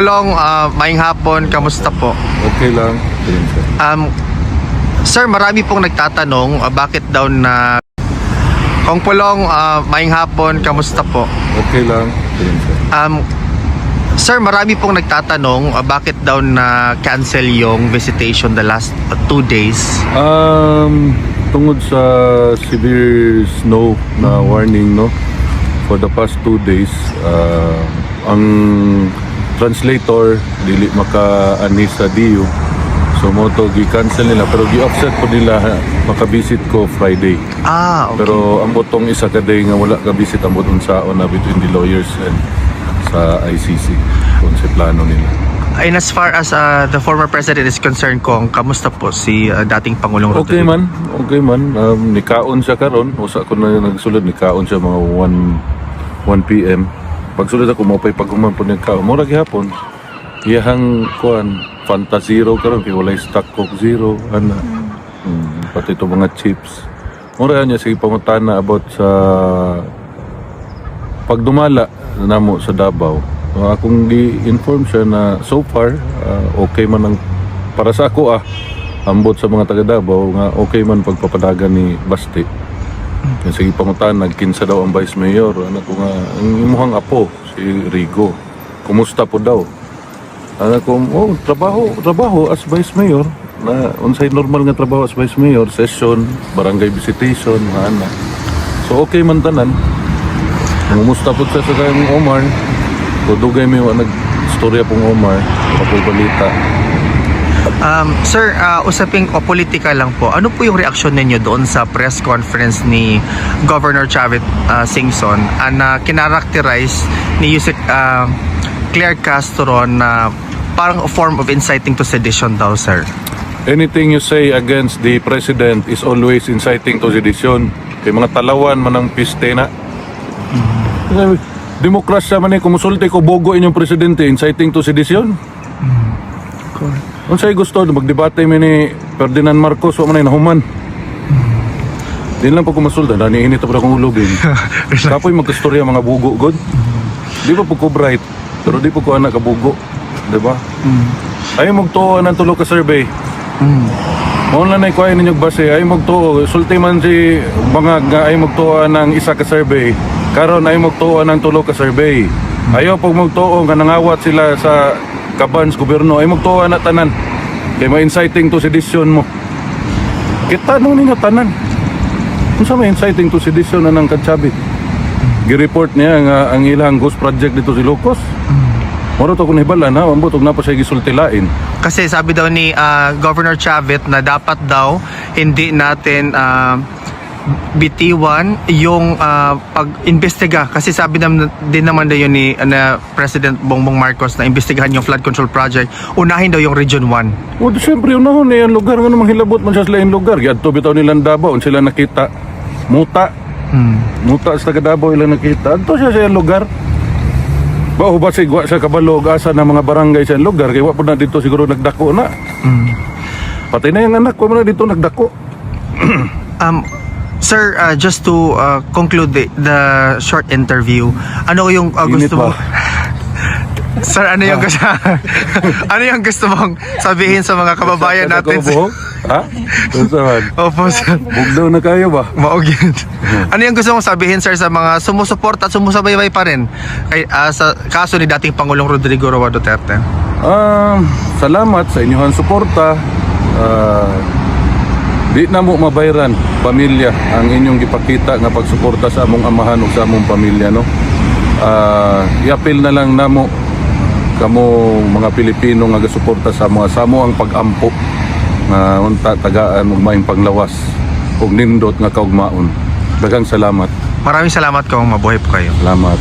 Pulong, maayong hapon, kamusta po? Okay lang. Ayun, sir. Sir, marami pong nagtatanong bakit daw na Kong Pulong, maayong hapon, kamusta po? Okay lang. Ayun, sir. Sir, marami pong nagtatanong bakit daw na cancel yung visitation the last 2 days. Tungod sa severe snow na warning, no, for the past 2 days, ang translator dili maka-ani sa DU, so mo to gi-cancel nila, pero gi-offset po nila maka-visit ko Friday. Okay. Pero ang botong isa ka day nga wala ka visit, ang botong saon na between the lawyers and sa ICC kung sa plano nila. And as far as the former president is concerned, Kong, kamusta po si dating Pangulong Rodrigo? Okay man. Nikaon siya karon. Usa ko na nagsulod, nikaon siya mga 1 PM. Pagsulod ako mapay paghuman po nagkaon. Mura gihapon. Iyahang kuan Fanta Zero karon kay walay stock Coke Zero ana. Pati ito mga chips. Mura niya sige pangutana about sa pagdumala namo sa Davao. Akong gi-inform siya na so far okay man ang para sa ako ambot sa mga taga Davao nga okay man pagpapadagan ni Basti. Sige pangutan nagkinsa daw ang Vice Mayor, anak ko nga ang imuhang apo si Rigo. Kumusta po daw? Anak ko, trabaho as Vice Mayor na unsay normal nga trabaho as Vice Mayor, session, barangay visitation, mga anak. So okay man tanan. Kumusta po siya sa kayong Omar? Dugay mo yung nag-storya pong Omar, balita. Sir, usaping politika lang po. Ano po yung reaksyon ninyo doon sa press conference ni Governor Chavit Singson na kinarakterize ni Yusek Claire Castro na parang a form of inciting to sedition daw, sir? Anything you say against the President is always inciting to sedition. Kay mga talawan man ang piste na. Demokrasya man eh, kumusulti ko bogo inyong presidente, inciting to sedition. Kung sa'yo gusto, magdebate mo ni Ferdinand Marcos, o man ay nahuman. Di lang po kumusulta, naniinit pa akong ulogin. Kapoy magkastorya mga bugo, god. Di pa po ko bright, pero di po ko anak kabugo. Diba? Ayaw magtuo ng tulo ka survey. Mauna na ikuha ninyong base, ayaw magtuo. Sulti man si mga ayaw magtuo ng isa ka survey. Karon ay magtuo ng tulo ka survey. Ayaw pag magtuo nga nangawat sila sa Kabans gobyerno ay magtuo na tanan. Kay ma-inciting to sedition mo. Kita nung ninyo tanan. Kung sa ma-inciting to sedition na ng Kadsabit. Gi-report niya nga ang ilang ghost project dito si Locos. Moro to kung hibalan ha, ambot og napa siya gisultilain. Kasi sabi daw ni Governor Chavit na dapat daw hindi natin bitiwan yung pag-imbestiga, kasi sabi din naman daw yun ni President Bongbong Marcos na imbestigahan yung flood control project, unahin daw yung Region 1. O siyempre unahon na yung lugar nga namang hilabot man siya sila yung lugar. Giyadto bitaw nilang Davao, sila nakita muta sa taga Davao ilang nakita adto siya sa yung lugar. Bao ba sigwa sa kabalog asa ng mga barangay sa lugar kay wa po na dito siguro nagdako na. Patay na yung anak ko na dito nagdako. Sir, just to conclude the short interview, ano yung gusto mo? Sir, ano yung gusto ano yung gusto mong sabihin sa mga kababayan natin? Ha? Opo, sir. Bugdaw na kayo ba? Maugin. Ano yung gusto mong sabihin, sir, sa mga sumusuporta at sumusubaybay pa rin kay, sa kaso ni dating Pangulong Rodrigo Roa Duterte? Salamat sa inyong suporta. Di na mo mabayran pamilya ang inyong gipakita nga pagsuporta sa among amahan ug sa among pamilya, no. I-appeal na lang namo kamo mga Pilipino nga gasuporta sa mga samo ang pag-ampo nga unta tagaan ug maayong panglawas ug nindot nga kaugmaon. Daghang salamat. Maraming salamat, kung mabuhay po kayo. Salamat.